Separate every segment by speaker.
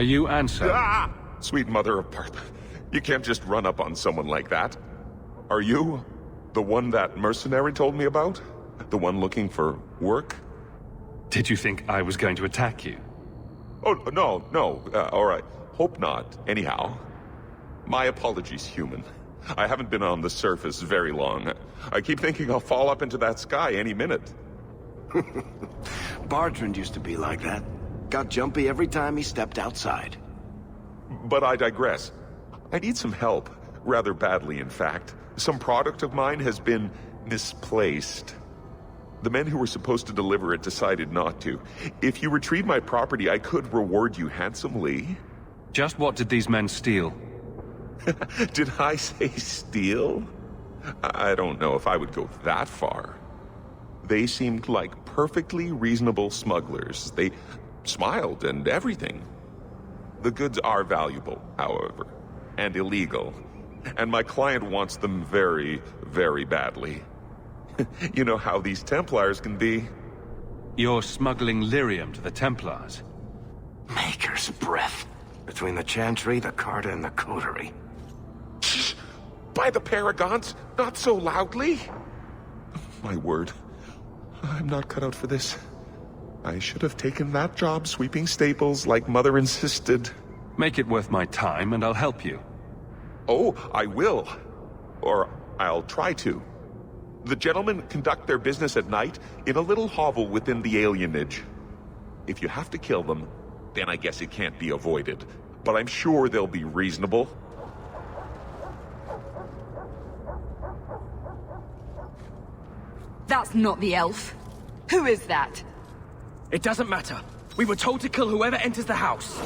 Speaker 1: Are you Anso?
Speaker 2: Ah! Sweet mother of Parth. You can't just run up on someone like that. Are you the one that mercenary told me about? The one looking for work?
Speaker 1: Did you think I was going to attack you?
Speaker 2: Oh, no. All right. Hope not. Anyhow, my apologies, human. I haven't been on the surface very long. I keep thinking I'll fall up into that sky any minute.
Speaker 3: Bertrand used to be like that. Got jumpy every time he stepped outside.
Speaker 2: But I digress. I need some help. Rather badly, in fact. Some product of mine has been misplaced. The men who were supposed to deliver it decided not to. If you retrieve my property, I could reward you handsomely.
Speaker 1: Just what did these men steal?
Speaker 2: Did I say steal? I don't know if I would go that far. They seemed like perfectly reasonable smugglers. They smiled and everything. The goods are valuable, however, and illegal. And my client wants them very, very badly. You know how these Templars can be.
Speaker 1: You're smuggling lyrium to the Templars.
Speaker 3: Maker's breath. Between the Chantry, the Carta, and the Coterie.
Speaker 2: Shh! By the Paragons, not so loudly! My word. I'm not cut out for this. I should have taken that job sweeping stables like Mother insisted.
Speaker 1: Make it worth my time and I'll help you.
Speaker 2: Oh, I will. Or I'll try to. The gentlemen conduct their business at night in a little hovel within the alienage. If you have to kill them, then I guess it can't be avoided. But I'm sure they'll be reasonable.
Speaker 4: That's not the elf. Who is that?
Speaker 5: It doesn't matter. We were told to kill whoever enters the house.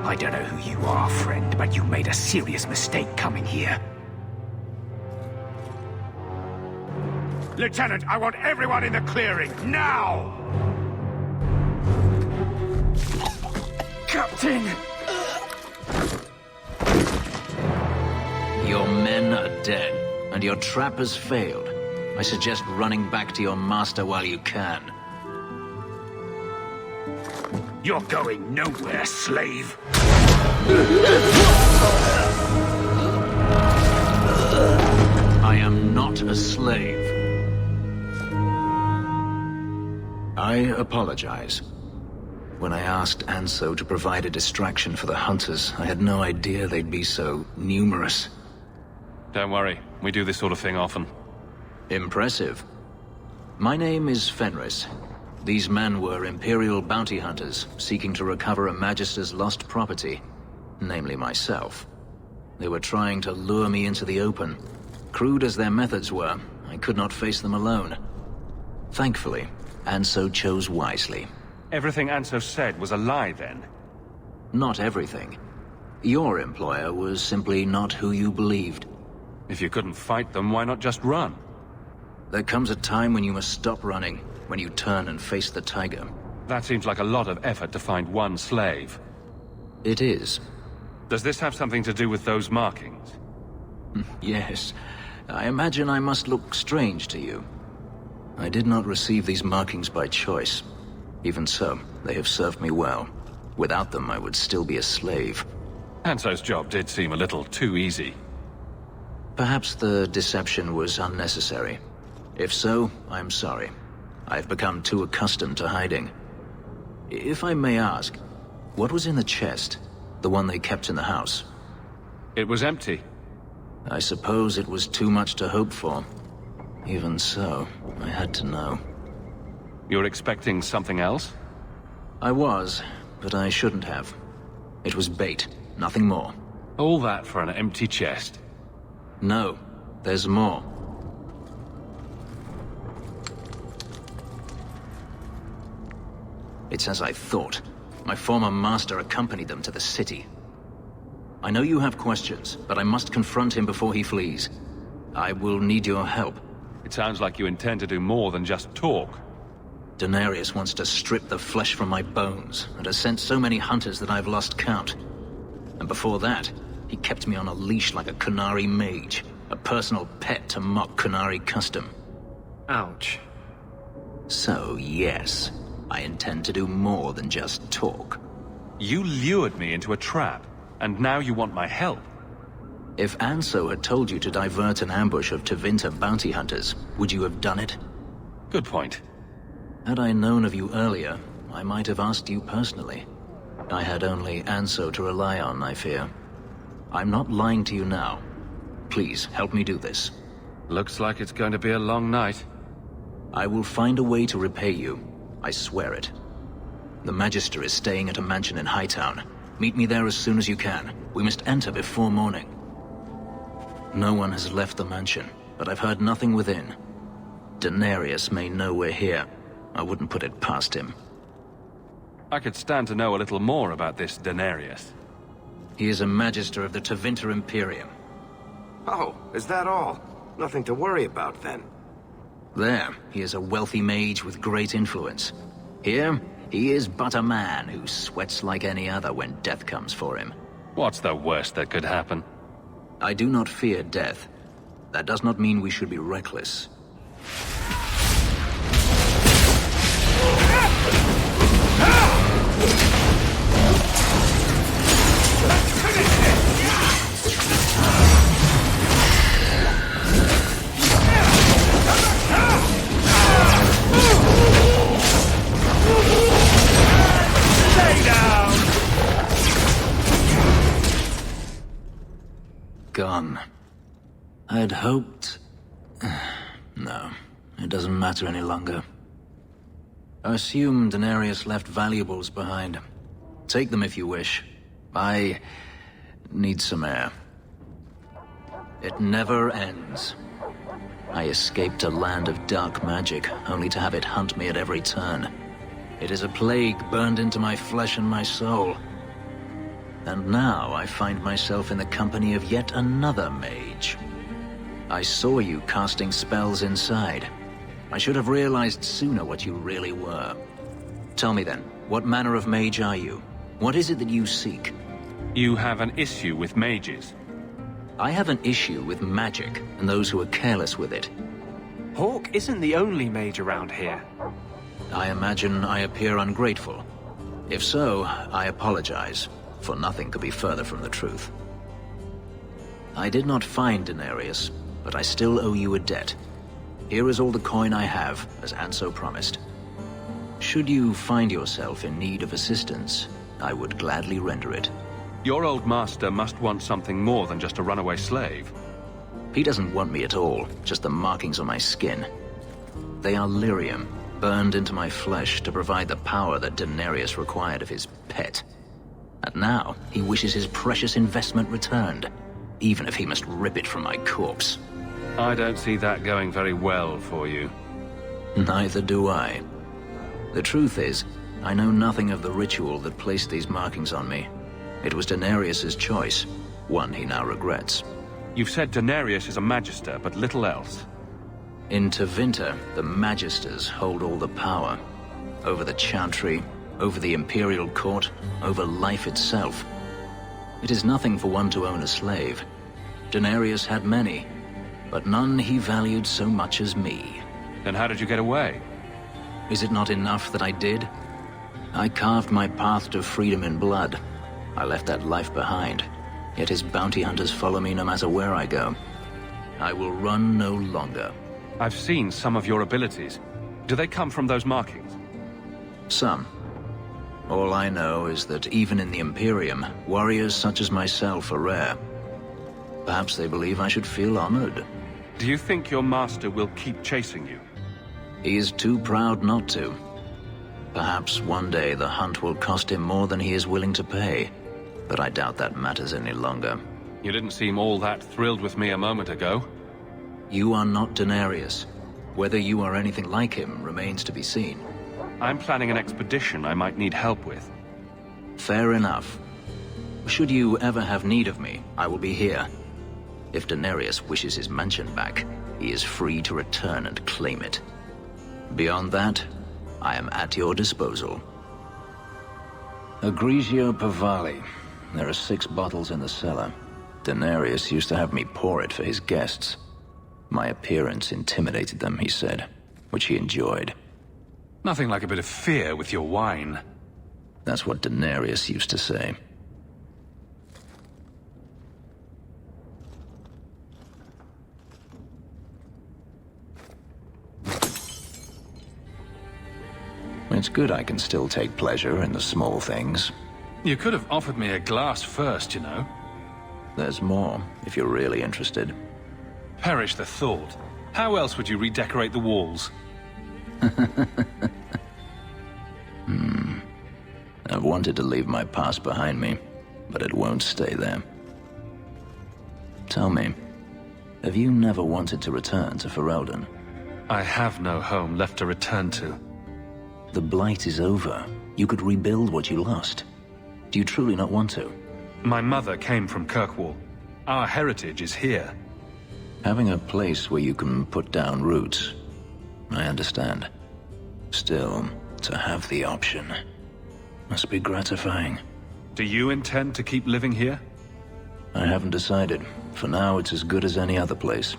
Speaker 3: I don't know who you are, friend, but you made a serious mistake coming here.
Speaker 6: Lieutenant, I want everyone in the clearing, now!
Speaker 5: Captain!
Speaker 7: Your men are dead, and your trap has failed. I suggest running back to your master while you can.
Speaker 6: You're going nowhere, slave!
Speaker 7: I am not a slave. I apologize. When I asked Anso to provide a distraction for the hunters, I had no idea they'd be so numerous.
Speaker 1: Don't worry, we do this sort of thing often.
Speaker 7: Impressive. My name is Fenris. These men were Imperial bounty hunters, seeking to recover a Magister's lost property, namely myself. They were trying to lure me into the open. Crude as their methods were, I could not face them alone. Thankfully, Anso chose wisely.
Speaker 1: Everything Anso said was a lie, then?
Speaker 7: Not everything. Your employer was simply not who you believed.
Speaker 1: If you couldn't fight them, why not just run?
Speaker 7: There comes a time when you must stop running, when you turn and face the tiger.
Speaker 1: That seems like a lot of effort to find one slave.
Speaker 7: It is.
Speaker 1: Does this have something to do with those markings?
Speaker 7: Yes. I imagine I must look strange to you. I did not receive these markings by choice. Even so, they have served me well. Without them, I would still be a slave.
Speaker 1: Anso's job did seem a little too easy.
Speaker 7: Perhaps the deception was unnecessary. If so, I'm sorry. I've become too accustomed to hiding. If I may ask, what was in the chest? The one they kept in the house?
Speaker 1: It was empty.
Speaker 7: I suppose it was too much to hope for. Even so, I had to know.
Speaker 1: You're expecting something else?
Speaker 7: I was, but I shouldn't have. It was bait, nothing more.
Speaker 1: All that for an empty chest?
Speaker 7: No, there's more. It's as I thought. My former master accompanied them to the city. I know you have questions, but I must confront him before he flees. I will need your help.
Speaker 1: It sounds like you intend to do more than just talk.
Speaker 7: Daenerys wants to strip the flesh from my bones, and has sent so many hunters that I've lost count. And before that, he kept me on a leash like a Qunari mage, a personal pet to mock Qunari custom.
Speaker 5: Ouch.
Speaker 7: So, yes, I intend to do more than just talk.
Speaker 1: You lured me into a trap, and now you want my help.
Speaker 7: If Anso had told you to divert an ambush of Tevinter bounty hunters, would you have done it?
Speaker 1: Good point.
Speaker 7: Had I known of you earlier, I might have asked you personally. I had only Anso to rely on, I fear. I'm not lying to you now. Please, help me do this.
Speaker 1: Looks like it's going to be a long night.
Speaker 7: I will find a way to repay you. I swear it. The Magister is staying at a mansion in Hightown. Meet me there as soon as you can. We must enter before morning. No one has left the mansion, but I've heard nothing within. Daenerys may know we're here. I wouldn't put it past him.
Speaker 1: I could stand to know a little more about this Daenerys.
Speaker 7: He is a Magister of the Tevinter Imperium.
Speaker 3: Oh, is that all? Nothing to worry about then.
Speaker 7: There, he is a wealthy mage with great influence. Here, he is but a man who sweats like any other when death comes for him.
Speaker 1: What's the worst that could happen?
Speaker 7: I do not fear death. That does not mean we should be reckless. Gone. I'd hoped... No, it doesn't matter any longer. I assume Daenerys left valuables behind. Take them if you wish. I need some air. It never ends. I escaped a land of dark magic, only to have it hunt me at every turn. It is a plague burned into my flesh and my soul. And now I find myself in the company of yet another mage. I saw you casting spells inside. I should have realized sooner what you really were. Tell me then, what manner of mage are you? What is it that you seek?
Speaker 1: You have an issue with mages.
Speaker 7: I have an issue with magic and those who are careless with it.
Speaker 5: Hawk isn't the only mage around here.
Speaker 7: I imagine I appear ungrateful. If so, I apologize, for nothing could be further from the truth. I did not find Daenerys, but I still owe you a debt. Here is all the coin I have, as Anso promised. Should you find yourself in need of assistance, I would gladly render it.
Speaker 1: Your old master must want something more than just a runaway slave.
Speaker 7: He doesn't want me at all, just the markings on my skin. They are lyrium, burned into my flesh to provide the power that Daenerys required of his pet. And now, he wishes his precious investment returned, even if he must rip it from my corpse.
Speaker 1: I don't see that going very well for you.
Speaker 7: Neither do I. The truth is, I know nothing of the ritual that placed these markings on me. It was Daenerys' choice, one he now regrets.
Speaker 1: You've said Daenerys is a magister, but little else.
Speaker 7: In Tevinter, the Magisters hold all the power. Over the Chantry, over the Imperial Court, over life itself. It is nothing for one to own a slave. Daenerys had many, but none he valued so much as me.
Speaker 1: Then how did you get away?
Speaker 7: Is it not enough that I did? I carved my path to freedom in blood. I left that life behind, yet his bounty hunters follow me no matter where I go. I will run no longer.
Speaker 1: I've seen some of your abilities. Do they come from those markings?
Speaker 7: Some. All I know is that even in the Imperium, warriors such as myself are rare. Perhaps they believe I should feel honored.
Speaker 1: Do you think your master will keep chasing you?
Speaker 7: He is too proud not to. Perhaps one day the hunt will cost him more than he is willing to pay, but I doubt that matters any longer.
Speaker 1: You didn't seem all that thrilled with me a moment ago.
Speaker 7: You are not Daenerys. Whether you are anything like him remains to be seen.
Speaker 1: I'm planning an expedition I might need help with.
Speaker 7: Fair enough. Should you ever have need of me, I will be here. If Daenerys wishes his mansion back, he is free to return and claim it. Beyond that, I am at your disposal. A Grigio Pavali. There are 6 bottles in the cellar. Denarius used to have me pour it for his guests. My appearance intimidated them, he said, which he enjoyed.
Speaker 1: Nothing like a bit of fear with your wine.
Speaker 7: That's what Denarius used to say. It's good I can still take pleasure in the small things.
Speaker 1: You could have offered me a glass first, you know.
Speaker 7: There's more, if you're really interested.
Speaker 1: Perish the thought. How else would you redecorate the walls?
Speaker 7: I've wanted to leave my past behind me, but it won't stay there. Tell me, have you never wanted to return to Ferelden?
Speaker 1: I have no home left to return to.
Speaker 7: The Blight is over. You could rebuild what you lost. Do you truly not want to?
Speaker 1: My mother came from Kirkwall. Our heritage is here.
Speaker 7: Having a place where you can put down roots, I understand. Still, to have the option must be gratifying.
Speaker 1: Do you intend to keep living here?
Speaker 7: I haven't decided. For now, it's as good as any other place.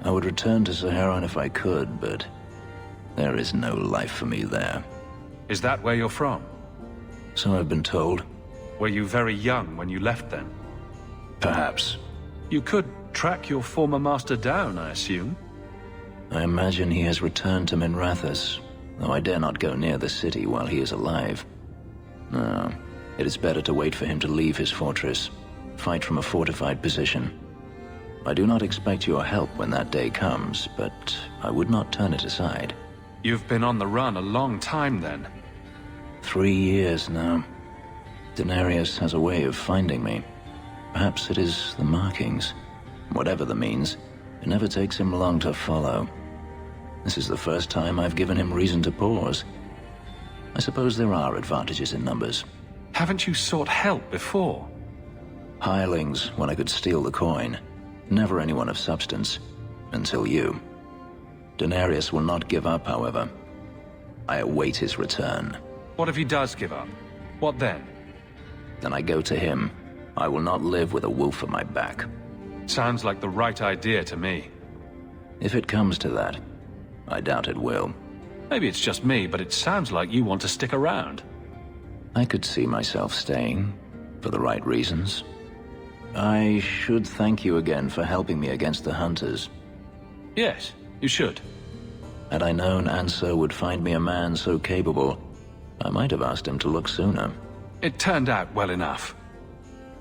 Speaker 7: I would return to Saharan if I could, but there is no life for me there.
Speaker 1: Is that where you're from?
Speaker 7: So I've been told.
Speaker 1: Were you very young when you left then?
Speaker 7: Perhaps.
Speaker 1: You could track your former master down, I assume?
Speaker 7: I imagine he has returned to Minrathous, though I dare not go near the city while he is alive. No, it is better to wait for him to leave his fortress, fight from a fortified position. I do not expect your help when that day comes, but I would not turn it aside.
Speaker 1: You've been on the run a long time then.
Speaker 7: 3 years now. Denarius has a way of finding me. Perhaps it is the markings. Whatever the means, it never takes him long to follow. This is the first time I've given him reason to pause. I suppose there are advantages in numbers.
Speaker 1: Haven't you sought help before?
Speaker 7: Hirelings, when I could steal the coin. Never anyone of substance. Until you. Denarius will not give up, however. I await his return.
Speaker 1: What if he does give up? What then?
Speaker 7: Then I go to him. I will not live with a wolf at my back.
Speaker 1: Sounds like the right idea to me.
Speaker 7: If it comes to that, I doubt it will.
Speaker 1: Maybe it's just me, but it sounds like you want to stick around.
Speaker 7: I could see myself staying, for the right reasons. I should thank you again for helping me against the hunters.
Speaker 1: Yes, you should.
Speaker 7: Had I known Ansar would find me a man so capable, I might have asked him to look sooner.
Speaker 1: It turned out well enough.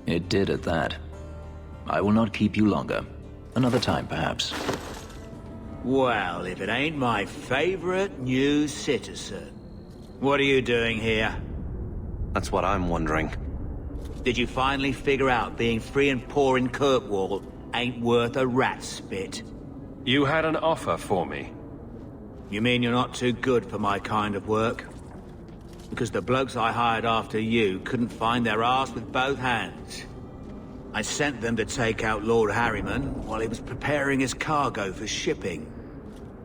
Speaker 7: It did at that. I will not keep you longer. Another time, perhaps.
Speaker 8: Well, if it ain't my favorite new citizen. What are you doing here?
Speaker 9: That's what I'm wondering.
Speaker 8: Did you finally figure out being free and poor in Kirkwall ain't worth a rat's spit?
Speaker 1: You had an offer for me.
Speaker 8: You mean you're not too good for my kind of work? Because the blokes I hired after you couldn't find their arse with both hands. I sent them to take out Lord Harriman while he was preparing his cargo for shipping.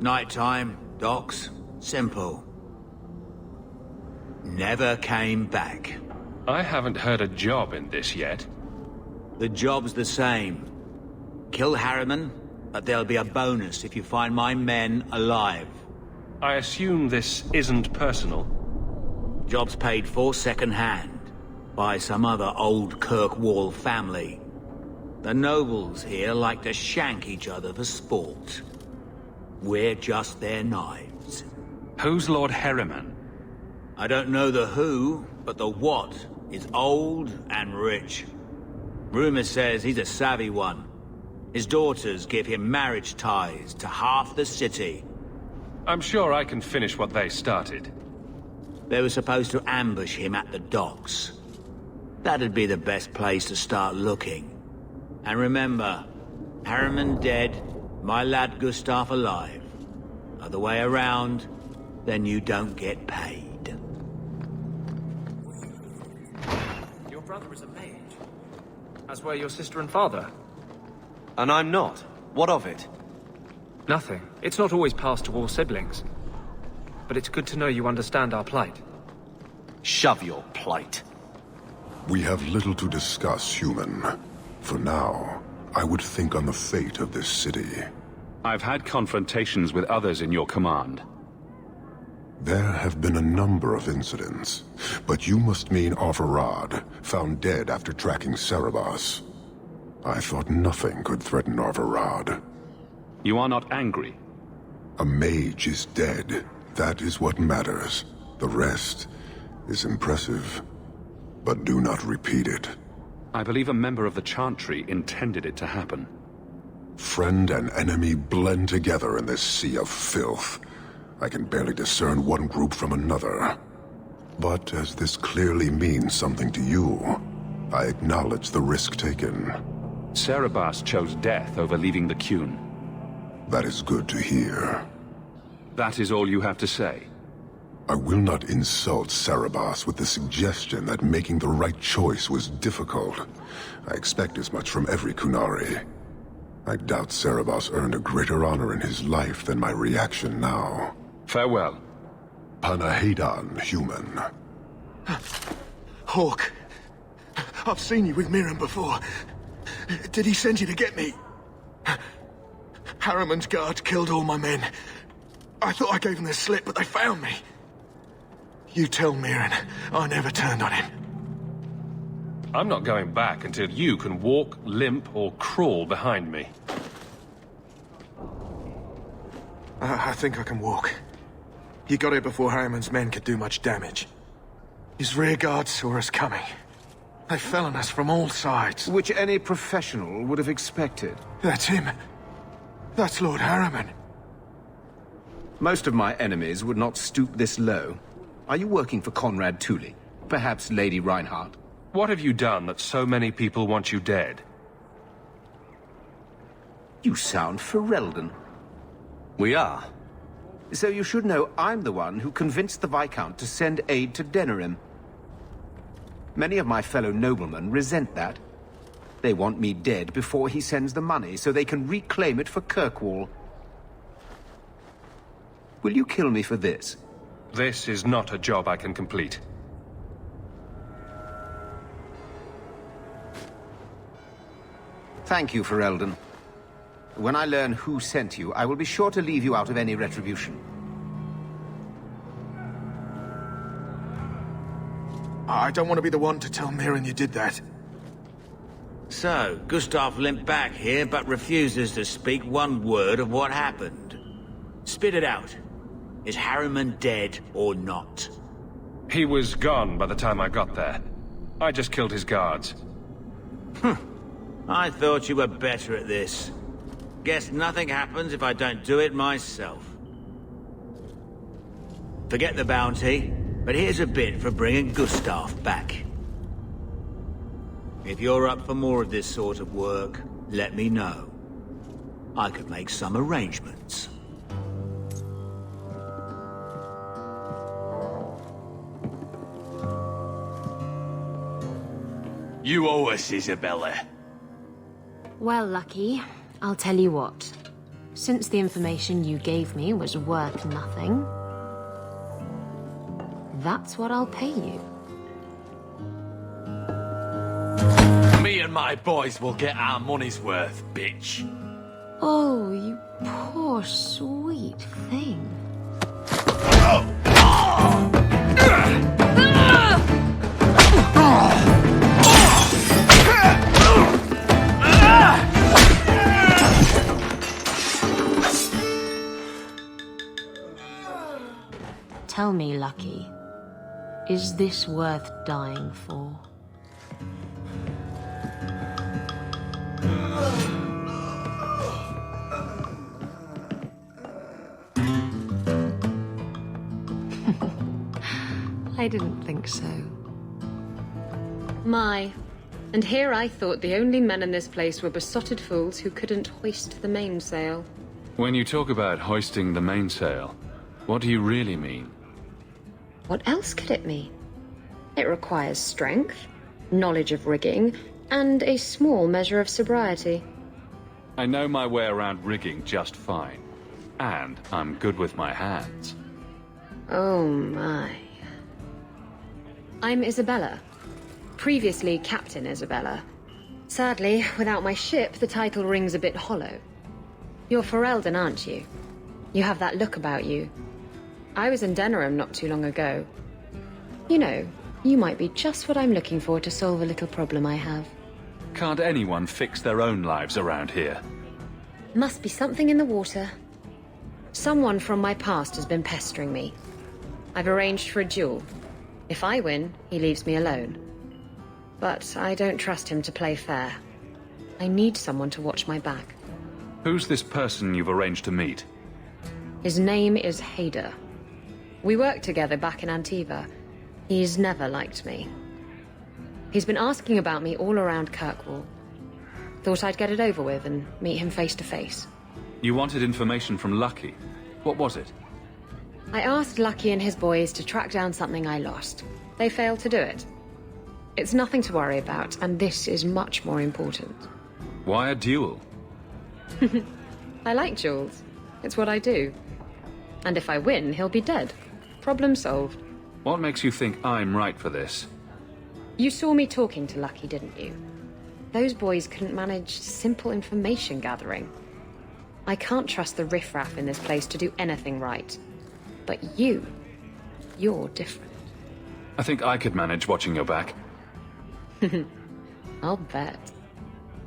Speaker 8: Nighttime, docks, simple. Never came back.
Speaker 1: I haven't heard a job in this yet.
Speaker 8: The job's the same. Kill Harriman, but there'll be a bonus if you find my men alive.
Speaker 1: I assume this isn't personal.
Speaker 8: Job's paid for second-hand, by some other old Kirkwall family. The nobles here like to shank each other for sport. We're just their knives.
Speaker 1: Who's Lord Harriman?
Speaker 8: I don't know the who, but the what is old and rich. Rumor says he's a savvy one. His daughters give him marriage ties to half the city.
Speaker 1: I'm sure I can finish what they started.
Speaker 8: They were supposed to ambush him at the docks. That'd be the best place to start looking. And remember, Harriman dead, my lad Gustav alive. Other way around, then you don't get paid.
Speaker 5: Your brother is a mage. As were your sister and father.
Speaker 9: And I'm not. What of it?
Speaker 5: Nothing. It's not always passed to all siblings. but it's good to know you understand our plight.
Speaker 9: Shove your plight.
Speaker 10: We have little to discuss, human. For now, I would think on the fate of this city.
Speaker 1: I've had confrontations with others in your command.
Speaker 10: There have been a number of incidents, but you must mean Arvarad, found dead after tracking Cerebos. I thought nothing could threaten Arvarad.
Speaker 1: You are not angry?
Speaker 10: A mage is dead. That is what matters. The rest is impressive, but do not repeat it.
Speaker 1: I believe a member of the Chantry intended it to happen.
Speaker 10: Friend and enemy blend together in this sea of filth. I can barely discern one group from another. But as this clearly means something to you, I acknowledge the risk taken.
Speaker 1: Cerebas chose death over leaving the Qun.
Speaker 10: That is good to hear.
Speaker 1: That is all you have to say?
Speaker 10: I will not insult Cerebos with the suggestion that making the right choice was difficult. I expect as much from every Kunari. I doubt Cerebos earned a greater honor in his life than my reaction now.
Speaker 1: Farewell.
Speaker 10: Panahedan, human.
Speaker 11: Hawk, I've seen you with Mirren before. Did he send you to get me? Harriman's guards killed all my men. I thought I gave them the slip, but they found me. You tell Mirren I never turned on him.
Speaker 1: I'm not going back until you can walk, limp, or crawl behind me.
Speaker 11: I think I can walk. You got it before Harriman's men could do much damage. His rear guard saw us coming. They fell on us from all sides.
Speaker 3: Which any professional would have expected.
Speaker 11: That's him. That's Lord Harriman.
Speaker 3: Most of my enemies would not stoop this low. Are you working for Conrad Tooley? Perhaps Lady Reinhardt?
Speaker 1: What have you done that so many people want you dead?
Speaker 3: You sound Ferelden. We are. So you should know I'm the one who convinced the Viscount to send aid to Denerim. Many of my fellow noblemen resent that. They want me dead before he sends the money, so they can reclaim it for Kirkwall. Will you kill me for this?
Speaker 1: This is not a job I can complete.
Speaker 3: Thank you, Ferelden. When I learn who sent you, I will be sure to leave you out of any retribution.
Speaker 11: I don't want to be the one to tell Mirren you did that.
Speaker 8: So, Gustav limped back here, but refuses to speak one word of what happened. Spit it out. Is Harriman dead or not?
Speaker 1: He was gone by the time I got there. I just killed his guards.
Speaker 8: I thought you were better at this. Guess nothing happens if I don't do it myself. Forget the bounty, but here's a bit for bringing Gustav back. If you're up for more of this sort of work, let me know. I could make some arrangements.
Speaker 6: You owe us, Isabella.
Speaker 12: Well, Lucky, I'll tell you what. Since the information you gave me was worth nothing, that's what I'll pay you.
Speaker 6: Me and my boys will get our money's worth, bitch.
Speaker 12: Oh, you poor, sweet thing. Tell me, Lucky, is this worth dying for? I didn't think so.
Speaker 13: My. And here I thought the only men in this place were besotted fools who couldn't hoist the mainsail.
Speaker 1: When you talk about hoisting the mainsail, what do you really mean?
Speaker 13: What else could it mean? It requires strength, knowledge of rigging, and a small measure of sobriety.
Speaker 1: I know my way around rigging just fine. And I'm good with my hands.
Speaker 13: Oh my. I'm Isabella. Previously Captain Isabella. Sadly, without my ship, the title rings a bit hollow. You're Ferelden, aren't you? You have that look about you. I was in Denerim not too long ago. You know, you might be just what I'm looking for to solve a little problem I have.
Speaker 14: Can't anyone fix their own lives around here?
Speaker 13: Must be something in the water. Someone from my past has been pestering me. I've arranged for a duel. If I win, he leaves me alone. But I don't trust him to play fair. I need someone to watch my back.
Speaker 14: Who's this person you've arranged to meet?
Speaker 13: His name is Hader. We worked together back in Antiva. He's never liked me. He's been asking about me all around Kirkwall. Thought I'd get it over with and meet him face to face.
Speaker 14: You wanted information from Lucky. What was it?
Speaker 13: I asked Lucky and his boys to track down something I lost. They failed to do it. It's nothing to worry about, and this is much more important.
Speaker 14: Why a duel?
Speaker 13: I like duels. It's what I do. And if I win, he'll be dead. Problem solved.
Speaker 14: What makes you think I'm right for this?
Speaker 13: You saw me talking to Lucky, didn't you? Those boys couldn't manage simple information gathering. I can't trust the riffraff in this place to do anything right. But you're different.
Speaker 14: I think I could manage watching your back.
Speaker 13: I'll bet.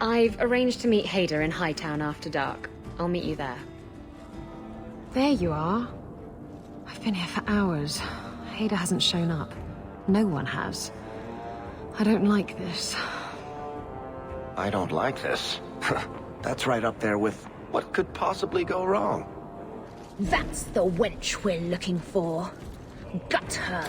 Speaker 13: I've arranged to meet Hader in Hightown after dark. I'll meet you there.
Speaker 12: There you are. I've been here for hours. Hader hasn't shown up. No one has. I don't like this.
Speaker 15: I don't like this. That's right up there with what could possibly go wrong.
Speaker 12: That's the wench we're looking for. Gut her.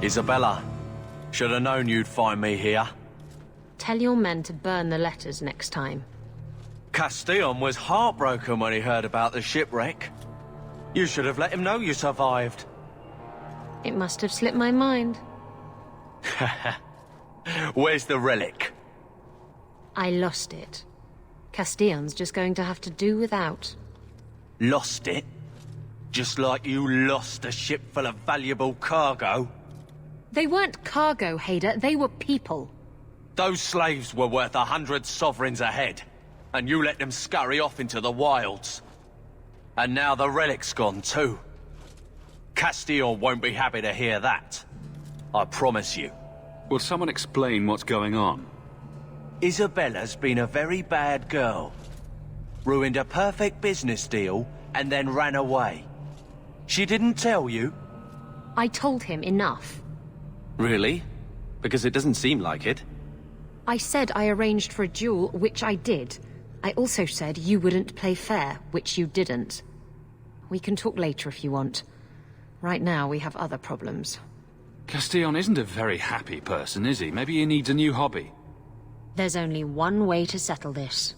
Speaker 6: Isabella, should have known you'd find me here.
Speaker 12: Tell your men to burn the letters next time.
Speaker 6: Castillon was heartbroken when he heard about the shipwreck. You should have let him know you survived.
Speaker 12: It must have slipped my mind.
Speaker 6: Where's the relic?
Speaker 12: I lost it. Castillon's just going to have to do without.
Speaker 6: Lost it? Just like you lost a ship full of valuable cargo?
Speaker 12: They weren't cargo, Hader. They were people.
Speaker 6: Those slaves were worth 100 sovereigns a head, and you let them scurry off into the wilds. And now the relic's gone too. Castillon won't be happy to hear that. I promise you.
Speaker 14: Will someone explain what's going on?
Speaker 6: Isabella's been a very bad girl. Ruined a perfect business deal, and then ran away. She didn't tell you?
Speaker 12: I told him enough.
Speaker 9: Really? Because it doesn't seem like it.
Speaker 12: I said I arranged for a duel, which I did. I also said you wouldn't play fair, which you didn't. We can talk later if you want. Right now, we have other problems.
Speaker 14: Castillon isn't a very happy person, is he? Maybe he needs a new hobby.
Speaker 12: There's only one way to settle this.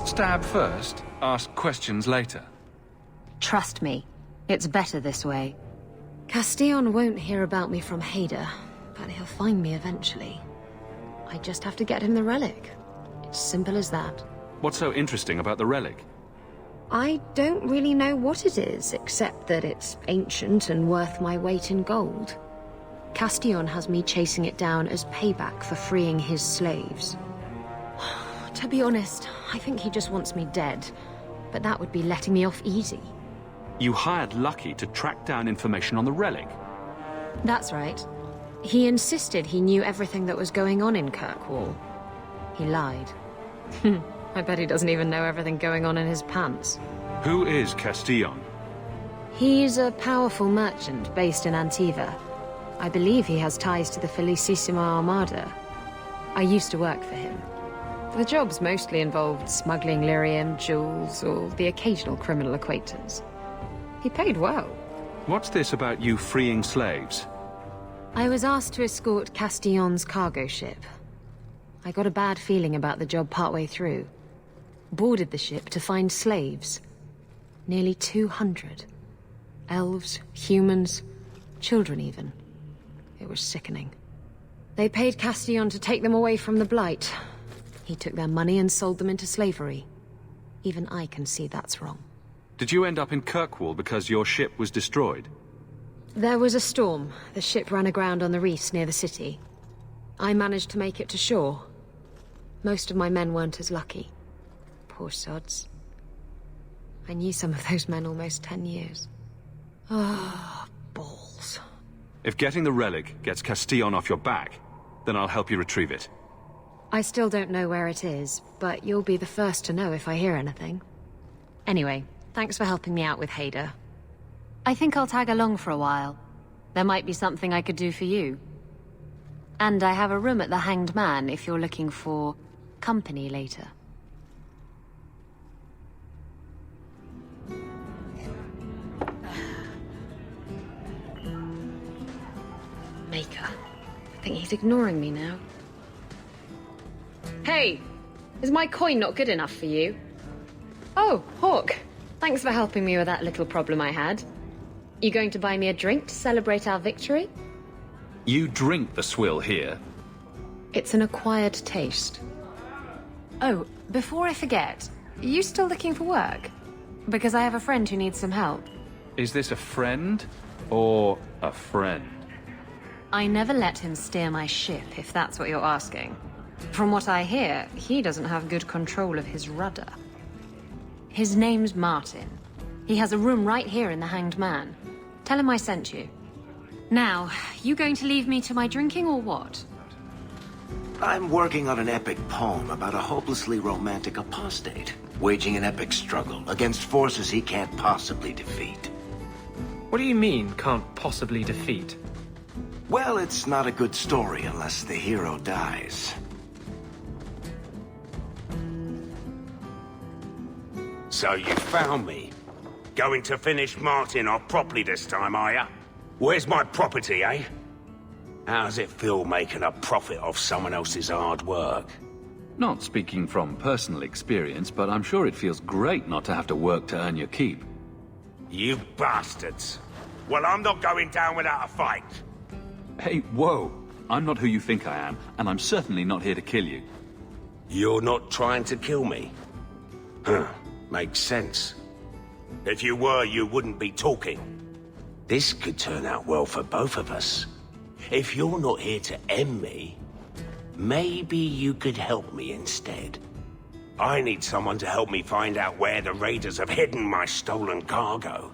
Speaker 14: Stab first, ask questions later.
Speaker 12: Trust me, it's better this way. Castillon won't hear about me from Hader, but he'll find me eventually. I just have to get him the relic. It's simple as that.
Speaker 14: What's so interesting about the relic?
Speaker 12: I don't really know what it is, except that it's ancient and worth my weight in gold. Castillon has me chasing it down as payback for freeing his slaves. To be honest, I think he just wants me dead, but that would be letting me off easy.
Speaker 14: You hired Lucky to track down information on the relic?
Speaker 12: That's right. He insisted he knew everything that was going on in Kirkwall. He lied. I bet he doesn't even know everything going on in his pants.
Speaker 14: Who is Castillon?
Speaker 12: He's a powerful merchant based in Antiva. I believe he has ties to the Felicissima Armada. I used to work for him.
Speaker 13: The jobs mostly involved smuggling lyrium, jewels, or the occasional criminal acquaintance. He paid well.
Speaker 14: What's this about you freeing slaves?
Speaker 12: I was asked to escort Castillon's cargo ship. I got a bad feeling about the job partway through. Boarded the ship to find slaves. Nearly 200. Elves, humans, children even. It was sickening. They paid Castillon to take them away from the Blight. He took their money and sold them into slavery. Even I can see that's wrong.
Speaker 14: Did you end up in Kirkwall because your ship was destroyed?
Speaker 12: There was a storm. The ship ran aground on the reefs near the city. I managed to make it to shore. Most of my men weren't as lucky. Poor sods. I knew some of those men almost 10 years. Ah, balls.
Speaker 14: If getting the relic gets Castillon off your back, then I'll help you retrieve it.
Speaker 12: I still don't know where it is, but you'll be the first to know if I hear anything. Anyway, thanks for helping me out with Hader.
Speaker 13: I think I'll tag along for a while. There might be something I could do for you. And I have a room at the Hanged Man if you're looking for company later. Maker. I think he's ignoring me now. Hey! Is my coin not good enough for you? Oh, Hawk. Thanks for helping me with that little problem I had. You going to buy me a drink to celebrate our victory?
Speaker 14: You drink the swill here.
Speaker 13: It's an acquired taste. Oh, before I forget, are you still looking for work? Because I have a friend who needs some help.
Speaker 14: Is this a friend or a friend?
Speaker 13: I never let him steer my ship, if that's what you're asking. From what I hear, he doesn't have good control of his rudder. His name's Martin. He has a room right here in the Hanged Man. Tell him I sent you. Now, you going to leave me to my drinking or what?
Speaker 15: I'm working on an epic poem about a hopelessly romantic apostate, waging an epic struggle against forces he can't possibly defeat.
Speaker 5: What do you mean, can't possibly defeat?
Speaker 15: Well, it's not a good story unless the hero dies.
Speaker 16: So you found me. Going to finish Martin off properly this time, are ya? Where's my property, eh? How's it feel making a profit off someone else's hard work?
Speaker 14: Not speaking from personal experience, but I'm sure it feels great not to have to work to earn your keep.
Speaker 16: You bastards. Well, I'm not going down without a fight.
Speaker 14: Hey, whoa! I'm not who you think I am, and I'm certainly not here to kill you.
Speaker 16: You're not trying to kill me? Huh. Makes sense. If you were, you wouldn't be talking. This could turn out well for both of us. If you're not here to end me, maybe you could help me instead. I need someone to help me find out where the raiders have hidden my stolen cargo.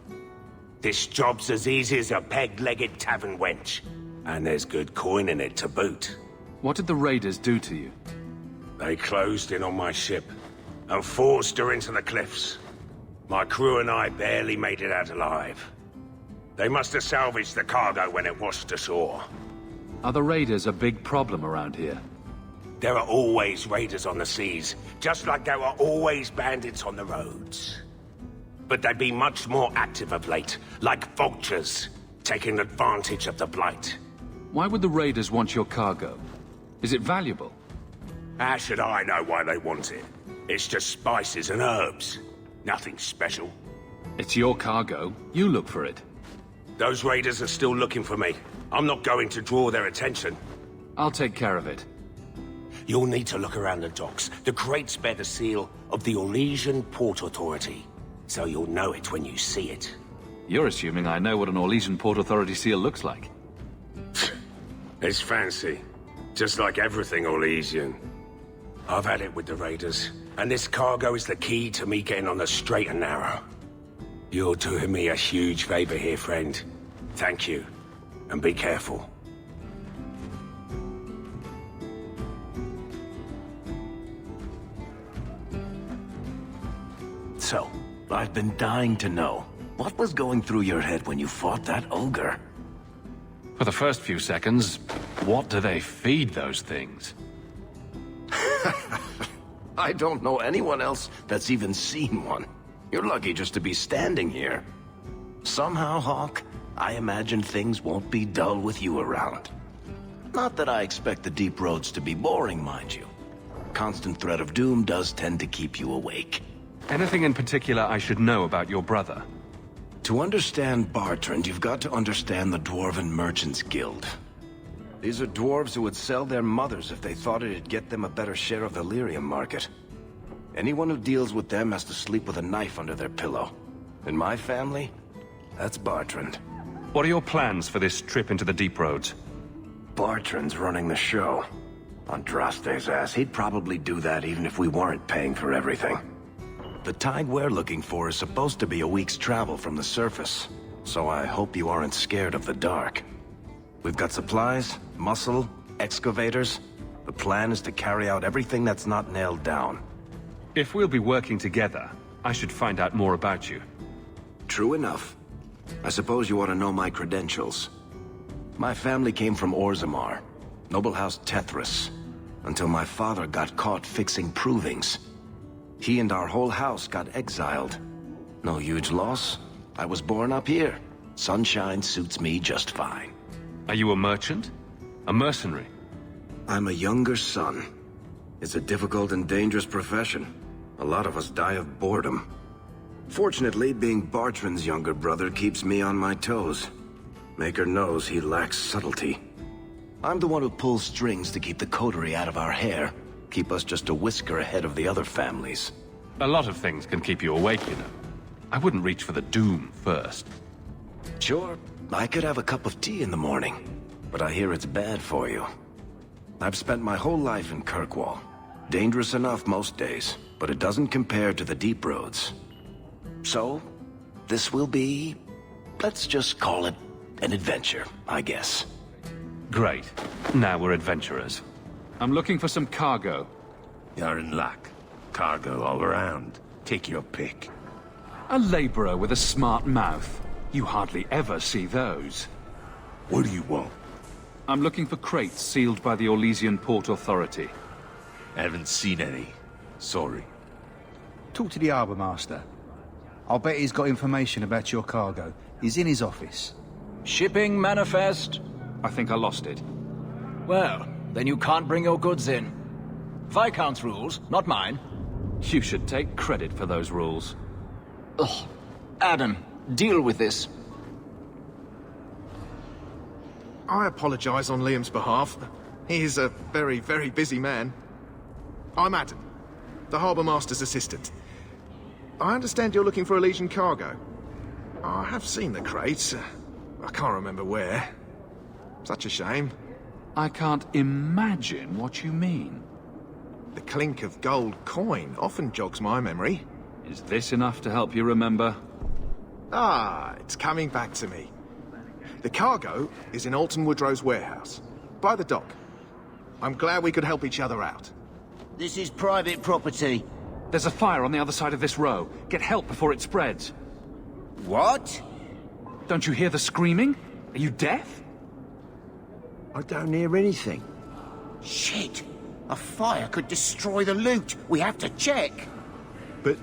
Speaker 16: This job's as easy as a peg-legged tavern wench, and there's good coin in it to boot.
Speaker 14: What did the raiders do to you?
Speaker 16: They closed in on my ship and forced her into the cliffs. My crew and I barely made it out alive. They must have salvaged the cargo when it washed ashore.
Speaker 14: Are the raiders a big problem around here?
Speaker 16: There are always raiders on the seas, just like there are always bandits on the roads. But they've been much more active of late, like vultures, taking advantage of the Blight.
Speaker 14: Why would the raiders want your cargo? Is it valuable?
Speaker 16: How should I know why they want it? It's just spices and herbs. Nothing special.
Speaker 14: It's your cargo. You look for it.
Speaker 16: Those raiders are still looking for me. I'm not going to draw their attention.
Speaker 14: I'll take care of it.
Speaker 16: You'll need to look around the docks. The crates bear the seal of the Orlesian Port Authority, so you'll know it when you see it.
Speaker 14: You're assuming I know what an Orlesian Port Authority seal looks like.
Speaker 16: It's fancy. Just like everything Orlesian. I've had it with the raiders, and this cargo is the key to me getting on the straight and narrow. You're doing me a huge favor here, friend. Thank you, and be careful.
Speaker 15: So, I've been dying to know. What was going through your head when you fought that ogre?
Speaker 1: For the first few seconds, what do they feed those things?
Speaker 15: I don't know anyone else that's even seen one. You're lucky just to be standing here. Somehow, Hawk, I imagine things won't be dull with you around. Not that I expect the deep roads to be boring, mind you. Constant threat of doom does tend to keep you awake.
Speaker 9: Anything in particular I should know about your brother?
Speaker 15: To understand Bartrand, you've got to understand the Dwarven Merchants Guild. These are dwarves who would sell their mothers if they thought it'd get them a better share of the lyrium market. Anyone who deals with them has to sleep with a knife under their pillow. In my family, that's Bartrand.
Speaker 9: What are your plans for this trip into the deep roads?
Speaker 15: Bartrand's running the show. On Draste's ass, he'd probably do that even if we weren't paying for everything. The tide we're looking for is supposed to be a week's travel from the surface, so I hope you aren't scared of the dark. We've got supplies, muscle, excavators. The plan is to carry out everything that's not nailed down.
Speaker 9: If we'll be working together, I should find out more about you.
Speaker 15: True enough. I suppose you ought to know my credentials. My family came from Orzammar, noble house Tethras, until my father got caught fixing provings. He and our whole house got exiled. No huge loss. I was born up here. Sunshine suits me just fine.
Speaker 9: Are you a merchant? A mercenary?
Speaker 15: I'm a younger son. It's a difficult and dangerous profession. A lot of us die of boredom. Fortunately, being Bartrand's younger brother keeps me on my toes. Maker knows he lacks subtlety. I'm the one who pulls strings to keep the coterie out of our hair. Keep us just a whisker ahead of the other families.
Speaker 9: A lot of things can keep you awake, you know. I wouldn't reach for the doom first.
Speaker 15: Sure, I could have a cup of tea in the morning, but I hear it's bad for you. I've spent my whole life in Kirkwall. Dangerous enough most days, but it doesn't compare to the deep roads. So, this will be... let's just call it an adventure, I guess.
Speaker 9: Great. Now we're adventurers. I'm looking for some cargo.
Speaker 16: You're in luck. Cargo all around. Take your pick.
Speaker 14: A laborer with a smart mouth. You hardly ever see those.
Speaker 16: What do you want?
Speaker 14: I'm looking for crates sealed by the Orlesian Port Authority.
Speaker 16: Haven't seen any. Sorry.
Speaker 17: Talk to the Harbour Master. I'll bet he's got information about your cargo. He's in his office.
Speaker 7: Shipping manifest?
Speaker 14: I think I lost it.
Speaker 7: Well, then you can't bring your goods in. Viscount's rules, not mine.
Speaker 14: You should take credit for those rules.
Speaker 7: Ugh. Adam, deal with this.
Speaker 11: I apologize on Liam's behalf. He is a very, very busy man. I'm Adam, the Harbour Master's assistant. I understand you're looking for Elysian cargo. I have seen the crates. I can't remember where. Such a shame.
Speaker 14: I can't imagine what you mean.
Speaker 11: The clink of gold coin often jogs my memory.
Speaker 14: Is this enough to help you remember?
Speaker 11: Ah, it's coming back to me. The cargo is in Alton Woodrow's warehouse, by the dock. I'm glad we could help each other out.
Speaker 18: This is private property.
Speaker 14: There's a fire on the other side of this row. Get help before it spreads.
Speaker 18: What?
Speaker 14: Don't you hear the screaming? Are you deaf?
Speaker 18: I don't hear anything. Shit! A fire could destroy the loot. We have to check.
Speaker 11: But...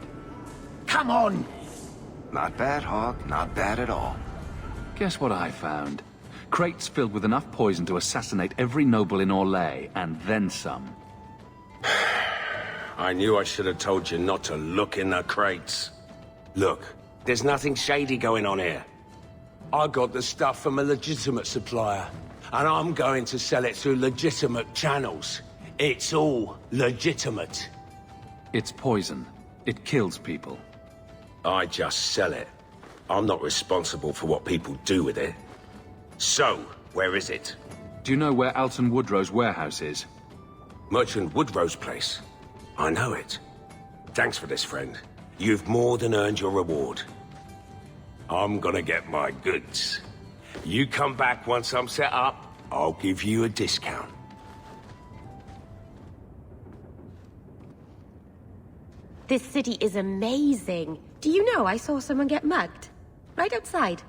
Speaker 18: come on!
Speaker 15: Not bad, Hawk. Not bad at all.
Speaker 14: Guess what I found? Crates filled with enough poison to assassinate every noble in Orlais, and then some.
Speaker 16: I knew I should have told you not to look in the crates. Look, there's nothing shady going on here. I got the stuff from a legitimate supplier, and I'm going to sell it through legitimate channels. It's all legitimate.
Speaker 14: It's poison. It kills people.
Speaker 16: I just sell it. I'm not responsible for what people do with it. So, where is it?
Speaker 14: Do you know where Alton Woodrow's warehouse is?
Speaker 16: Merchant Woodrow's place. I know it. Thanks for this, friend. You've more than earned your reward. I'm gonna get my goods. You come back once I'm set up, I'll give you a discount.
Speaker 19: This city is amazing. Do you know I saw someone get mugged? Right outside.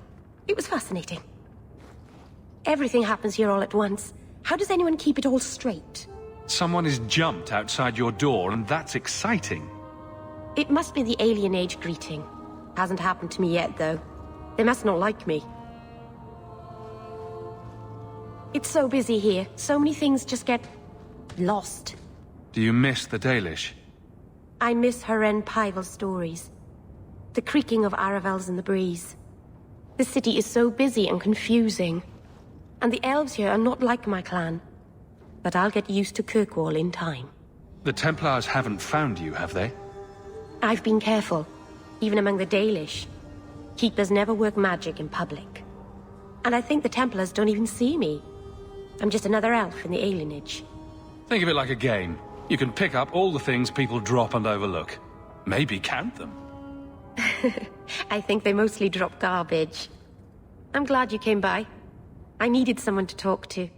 Speaker 19: It was fascinating. Everything happens here all at once. How does anyone keep it all straight?
Speaker 9: Someone is jumped outside your door, and that's exciting.
Speaker 19: It must be the alien age greeting. Hasn't happened to me yet, though. They must not like me. It's so busy here. So many things just get... lost.
Speaker 9: Do you miss the Dalish?
Speaker 19: I miss Haren Pival stories. The creaking of Aravels in the breeze. The city is so busy and confusing. And the elves here are not like my clan. But I'll get used to Kirkwall in time.
Speaker 9: The Templars haven't found you, have they?
Speaker 19: I've been careful, even among the Dalish. Keepers never work magic in public. And I think the Templars don't even see me. I'm just another elf in the alienage.
Speaker 9: Think of it like a game. You can pick up all the things people drop and overlook. Maybe count them.
Speaker 19: I think they mostly drop garbage. I'm glad you came by. I needed someone to talk to.